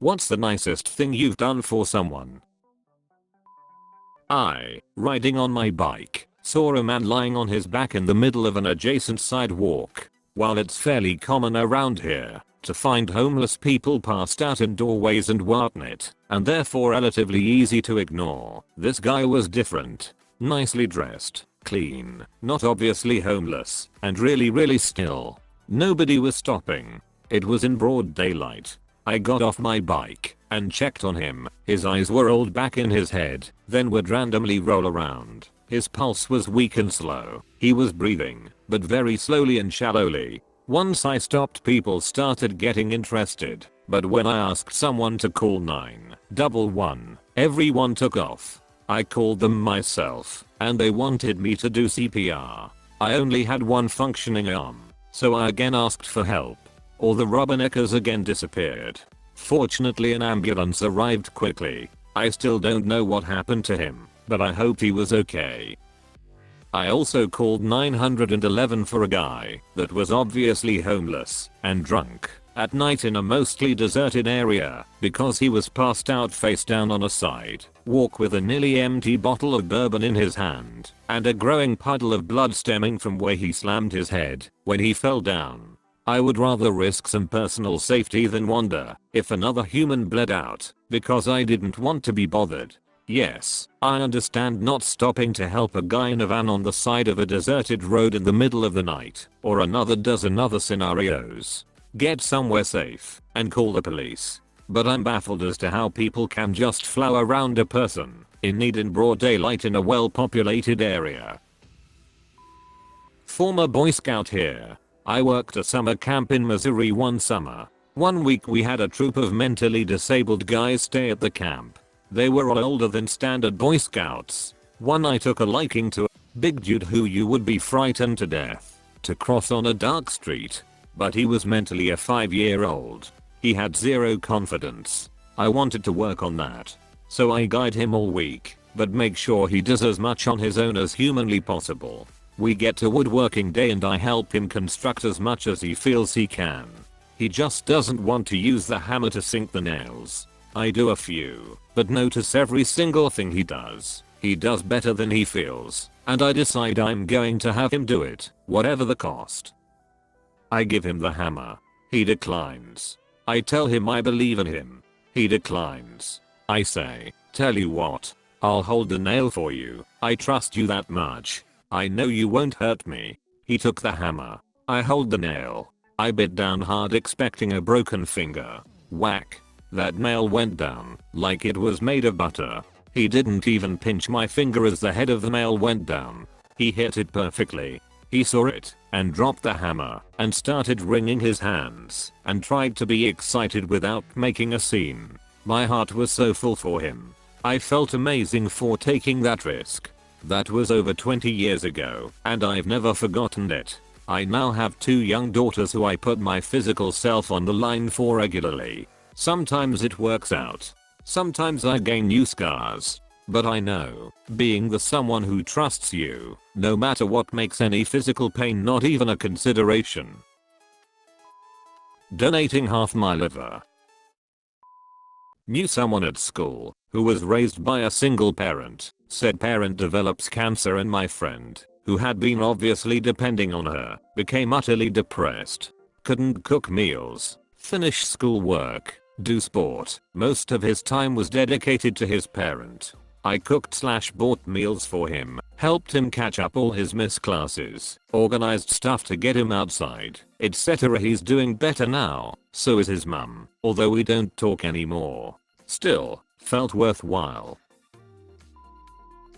What's the nicest thing you've done for someone? I, riding on my bike, saw a man lying on his back in the middle of an adjacent sidewalk. While it's fairly common around here to find homeless people passed out in doorways and whatnot, and therefore relatively easy to ignore, this guy was different. Nicely dressed, clean, not obviously homeless, and really still. Nobody was stopping. It was in broad daylight. I got off my bike and checked on him. His eyes were rolled back in his head, then would randomly roll around. His pulse was weak and slow. He was breathing, but very slowly and shallowly. Once I stopped, people started getting interested, but when I asked someone to call 911, everyone took off. I called them myself, and they wanted me to do CPR. I only had one functioning arm, so I again asked for help. All the rubberneckers again disappeared. Fortunately, an ambulance arrived quickly. I still don't know what happened to him, but I hope he was okay. I also called 911 for a guy that was obviously homeless and drunk at night in a mostly deserted area because he was passed out face down on a sidewalk with a nearly empty bottle of bourbon in his hand and a growing puddle of blood stemming from where he slammed his head when he fell down. I would rather risk some personal safety than wonder if another human bled out because I didn't want to be bothered. Yes, I understand not stopping to help a guy in a van on the side of a deserted road in the middle of the night, or another dozen other scenarios. Get somewhere safe and call the police. But I'm baffled as to how people can just flower around a person in need in broad daylight in a well-populated area. Former Boy Scout here. I worked a summer camp in Missouri one summer. One week we had a troop of mentally disabled guys stay at the camp. They were all older than standard Boy Scouts. One I took a liking to, a big dude who you would be frightened to death to cross on a dark street. But he was mentally a 5-year-old. He had zero confidence. I wanted to work on that. So I guide him all week, but make sure he does as much on his own as humanly possible. We get to woodworking day and I help him construct as much as he feels he can. He just doesn't want to use the hammer to sink the nails. I do a few, but notice every single thing he does. He does better than he feels, and I decide I'm going to have him do it, whatever the cost. I give him the hammer. He declines. I tell him I believe in him. He declines. I say, tell you what, I'll hold the nail for you. I trust you that much. I know you won't hurt me. He took the hammer. I hold the nail. I bit down hard expecting a broken finger. Whack. That nail went down like it was made of butter. He didn't even pinch my finger as the head of the nail went down. He hit it perfectly. He saw it and dropped the hammer and started wringing his hands and tried to be excited without making a scene. My heart was so full for him. I felt amazing for taking that risk. That was over 20 years ago and I've never forgotten it. I now have 2 young daughters who I put my physical self on the line for regularly. Sometimes it works out. Sometimes I gain new scars. But I know, being the someone who trusts you, no matter what, makes any physical pain not even a consideration. Donating half my liver. Knew someone at school who was raised by a single parent. Said parent develops cancer and my friend, who had been obviously depending on her, became utterly depressed. Couldn't cook meals, finish schoolwork, do sport. Most of his time was dedicated to his parent. I cooked/bought meals for him, helped him catch up all his missed classes, organized stuff to get him outside, etc. He's doing better now, so is his mum, although we don't talk anymore. Still, felt worthwhile.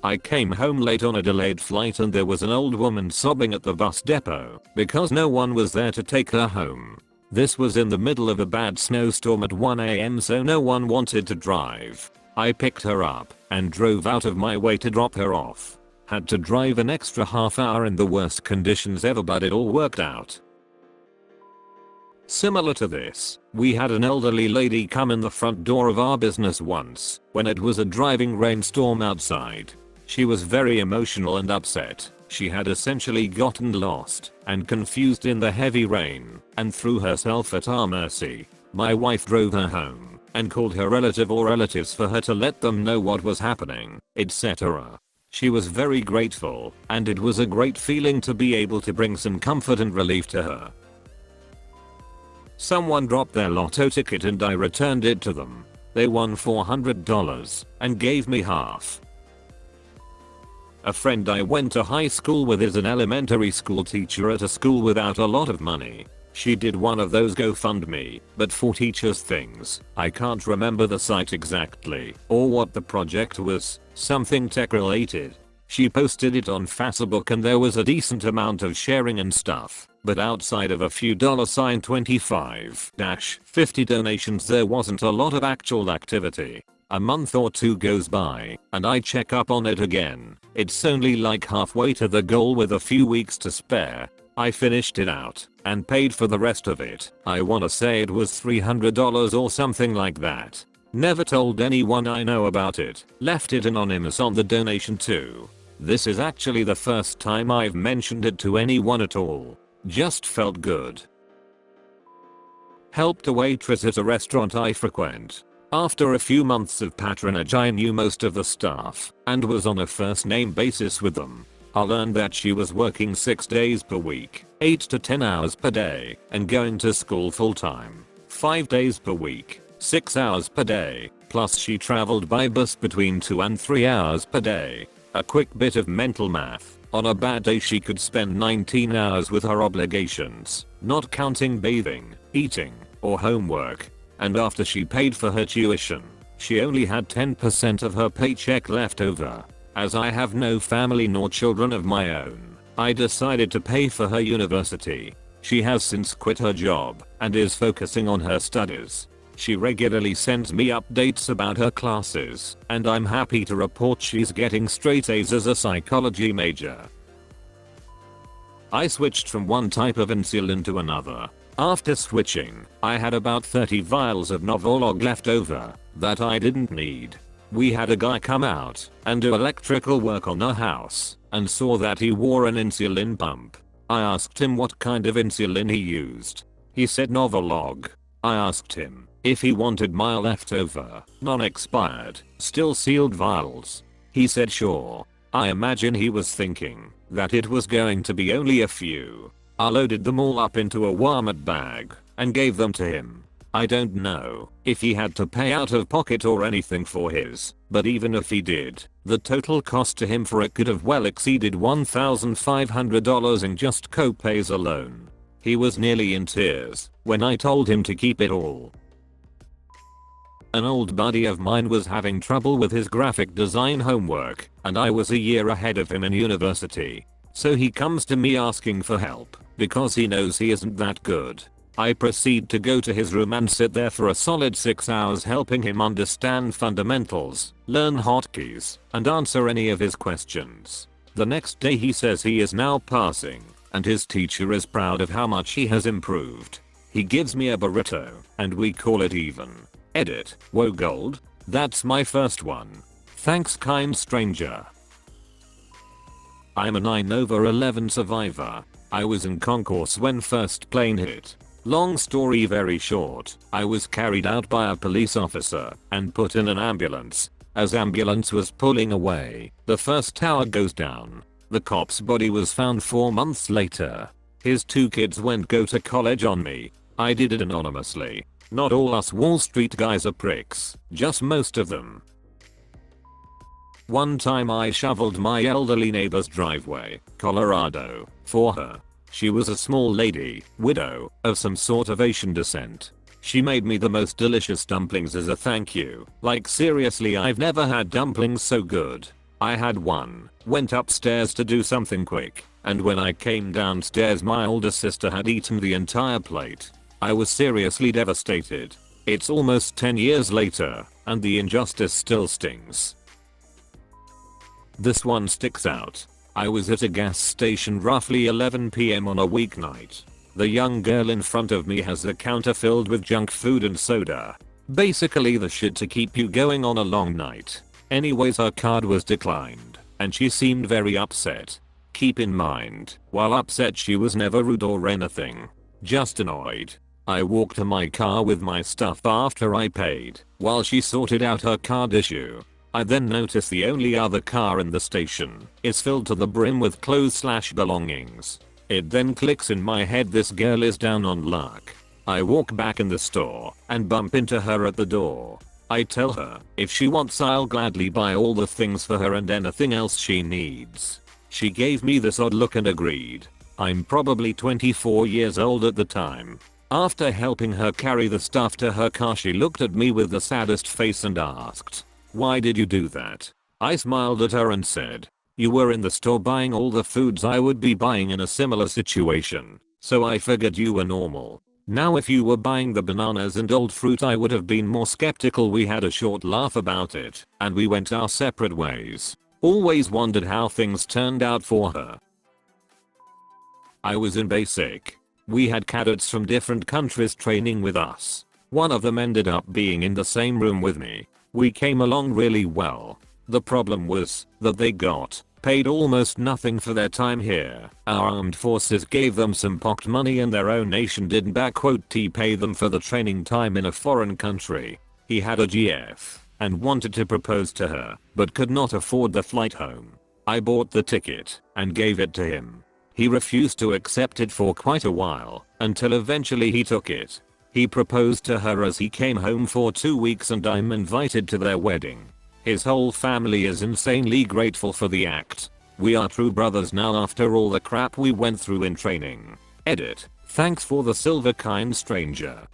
I came home late on a delayed flight and there was an old woman sobbing at the bus depot because no one was there to take her home. This was in the middle of a bad snowstorm at 1 AM, so no one wanted to drive. I picked her up and drove out of my way to drop her off. Had to drive an extra half hour in the worst conditions ever, but it all worked out. Similar to this, we had an elderly lady come in the front door of our business once when it was a driving rainstorm outside. She was very emotional and upset. She had essentially gotten lost and confused in the heavy rain and threw herself at our mercy. My wife drove her home and called her relative or relatives for her to let them know what was happening, etc. She was very grateful, and it was a great feeling to be able to bring some comfort and relief to her. Someone dropped their lotto ticket and I returned it to them. They won $400 and gave me half. A friend I went to high school with is an elementary school teacher at a school without a lot of money. She did one of those GoFundMe, but for teachers things. I can't remember the site exactly or what the project was, something tech related. She posted it on Facebook and there was a decent amount of sharing and stuff, but outside of a few $25-50 donations there wasn't a lot of actual activity. A month or two goes by, and I check up on it again. It's only like halfway to the goal with a few weeks to spare. I finished it out and paid for the rest of it. I wanna say it was $300 or something like that. Never told anyone I know about it. Left it anonymous on the donation too. This is actually the first time I've mentioned it to anyone at all. Just felt good. Helped a waitress at a restaurant I frequent. After a few months of patronage I knew most of the staff and was on a first name basis with them. I learned that she was working 6 days per week, 8 to 10 hours per day, and going to school full time, 5 days per week, 6 hours per day, plus she traveled by bus between 2 and 3 hours per day. A quick bit of mental math, on a bad day she could spend 19 hours with her obligations, not counting bathing, eating, or homework. And after she paid for her tuition, she only had 10% of her paycheck left over. As I have no family nor children of my own, I decided to pay for her university. She has since quit her job and is focusing on her studies. She regularly sends me updates about her classes, and I'm happy to report she's getting straight A's as a psychology major. I switched from one type of insulin to another. After switching, I had about 30 vials of Novolog left over that I didn't need. We had a guy come out and do electrical work on our house and saw that he wore an insulin pump. I asked him what kind of insulin he used. He said Novolog. I asked him if he wanted my leftover, non-expired, still sealed vials. He said sure. I imagine he was thinking that it was going to be only a few. I loaded them all up into a Walmart bag and gave them to him. I don't know if he had to pay out of pocket or anything for his, but even if he did, the total cost to him for it could have well exceeded $1,500 in just co-pays alone. He was nearly in tears when I told him to keep it all. An old buddy of mine was having trouble with his graphic design homework, and I was a year ahead of him in university. So he comes to me asking for help because he knows he isn't that good. I proceed to go to his room and sit there for a solid 6 hours helping him understand fundamentals, learn hotkeys, and answer any of his questions. The next day he says he is now passing, and his teacher is proud of how much he has improved. He gives me a burrito, and we call it even. Edit, whoa gold? That's my first one. Thanks kind stranger. I'm a 9/11 survivor. I was in concourse when first plane hit. Long story very short, I was carried out by a police officer and put in an ambulance. As ambulance was pulling away, the first tower goes down. The cop's body was found 4 months later. His 2 kids went go to college on me. I did it anonymously. Not all us Wall Street guys are pricks, just most of them. One time I shoveled my elderly neighbor's driveway, Colorado, for her. She was a small lady, widow, of some sort of Asian descent. She made me the most delicious dumplings as a thank you. Like seriously, I've never had dumplings so good. I had one, went upstairs to do something quick, and when I came downstairs my older sister had eaten the entire plate. I was seriously devastated. It's almost 10 years later, and the injustice still stings. This one sticks out. I was at a gas station roughly 11 PM on a weeknight. The young girl in front of me has a counter filled with junk food and soda. Basically the shit to keep you going on a long night. Anyways, her card was declined, and she seemed very upset. Keep in mind, while upset she was never rude or anything. Just annoyed. I walked to my car with my stuff after I paid, while she sorted out her card issue. I then notice the only other car in the station is filled to the brim with clothes/belongings. It then clicks in my head, this girl is down on luck. I walk back in the store and bump into her at the door. I tell her if she wants I'll gladly buy all the things for her and anything else she needs. She gave me this odd look and agreed. I'm probably 24 years old at the time. After helping her carry the stuff to her car, she looked at me with the saddest face and asked, "Why did you do that?" I smiled at her and said, "You were in the store buying all the foods I would be buying in a similar situation, so I figured you were normal. Now if you were buying the bananas and old fruit I would have been more skeptical." We had a short laugh about it, and we went our separate ways. Always wondered how things turned out for her. I was in basic. We had cadets from different countries training with us. One of them ended up being in the same room with me. We came along really well. The problem was that they got paid almost nothing for their time here. Our armed forces gave them some pocket money and their own nation didn't pay them for the training time in a foreign country. He had a GF and wanted to propose to her, but could not afford the flight home. I bought the ticket and gave it to him. He refused to accept it for quite a while, until eventually he took it. He proposed to her as he came home for 2 weeks and I'm invited to their wedding. His whole family is insanely grateful for the act. We are true brothers now after all the crap we went through in training. Edit. Thanks for the silver, kind stranger.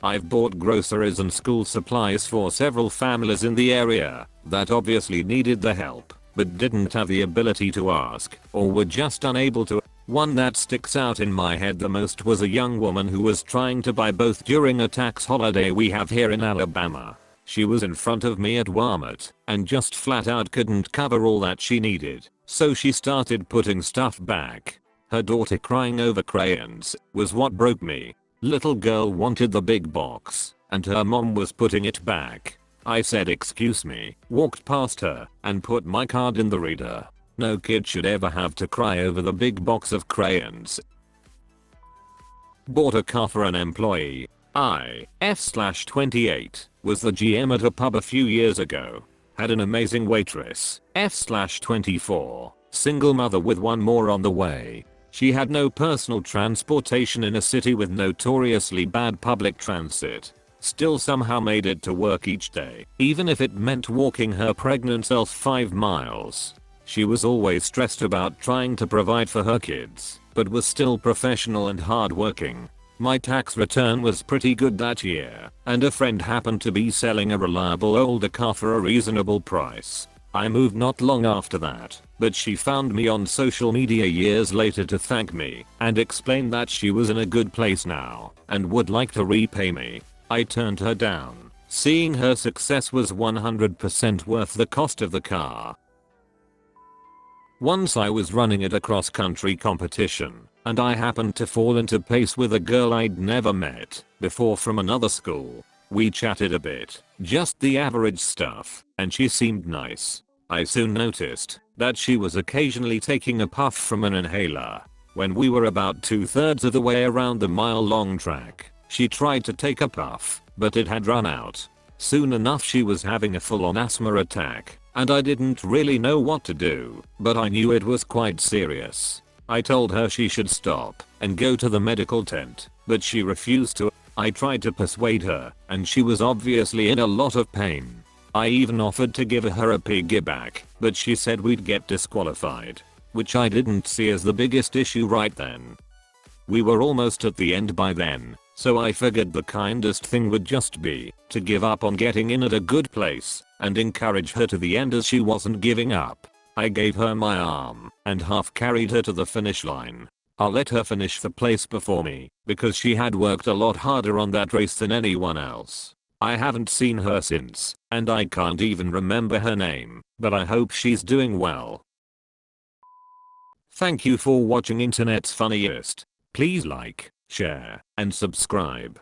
I've bought groceries and school supplies for several families in the area that obviously needed the help, but didn't have the ability to ask, or were just unable to. One that sticks out in my head the most was a young woman who was trying to buy both during a tax holiday we have here in Alabama. She was in front of me at Walmart and just flat out couldn't cover all that she needed, so she started putting stuff back. Her daughter crying over crayons was what broke me. Little girl wanted the big box and her mom was putting it back. I said excuse me, walked past her and put my card in the reader. No kid should ever have to cry over the big box of crayons. Bought a car for an employee. I, F/28, was the GM at a pub a few years ago. Had an amazing waitress, F/24, single mother with one more on the way. She had no personal transportation in a city with notoriously bad public transit. Still somehow made it to work each day, even if it meant walking her pregnant self 5 miles. She was always stressed about trying to provide for her kids, but was still professional and hardworking. My tax return was pretty good that year, and a friend happened to be selling a reliable older car for a reasonable price. I moved not long after that, but she found me on social media years later to thank me and explain that she was in a good place now and would like to repay me. I turned her down, seeing her success was 100% worth the cost of the car. Once I was running at a cross-country competition, and I happened to fall into pace with a girl I'd never met before from another school. We chatted a bit, just the average stuff, and she seemed nice. I soon noticed that she was occasionally taking a puff from an inhaler. When we were about 2/3 of the way around the mile-long track, she tried to take a puff, but it had run out. Soon enough she was having a full-on asthma attack, and I didn't really know what to do, but I knew it was quite serious. I told her she should stop and go to the medical tent, but she refused to. I tried to persuade her, and she was obviously in a lot of pain. I even offered to give her a piggyback, but she said we'd get disqualified, which I didn't see as the biggest issue right then. We were almost at the end by then, so I figured the kindest thing would just be to give up on getting in at a good place and encourage her to the end as she wasn't giving up. I gave her my arm and half carried her to the finish line. I'll let her finish the place before me because she had worked a lot harder on that race than anyone else. I haven't seen her since, and I can't even remember her name, but I hope she's doing well. Thank you for watching Internet's Funniest. Please like, share, and subscribe.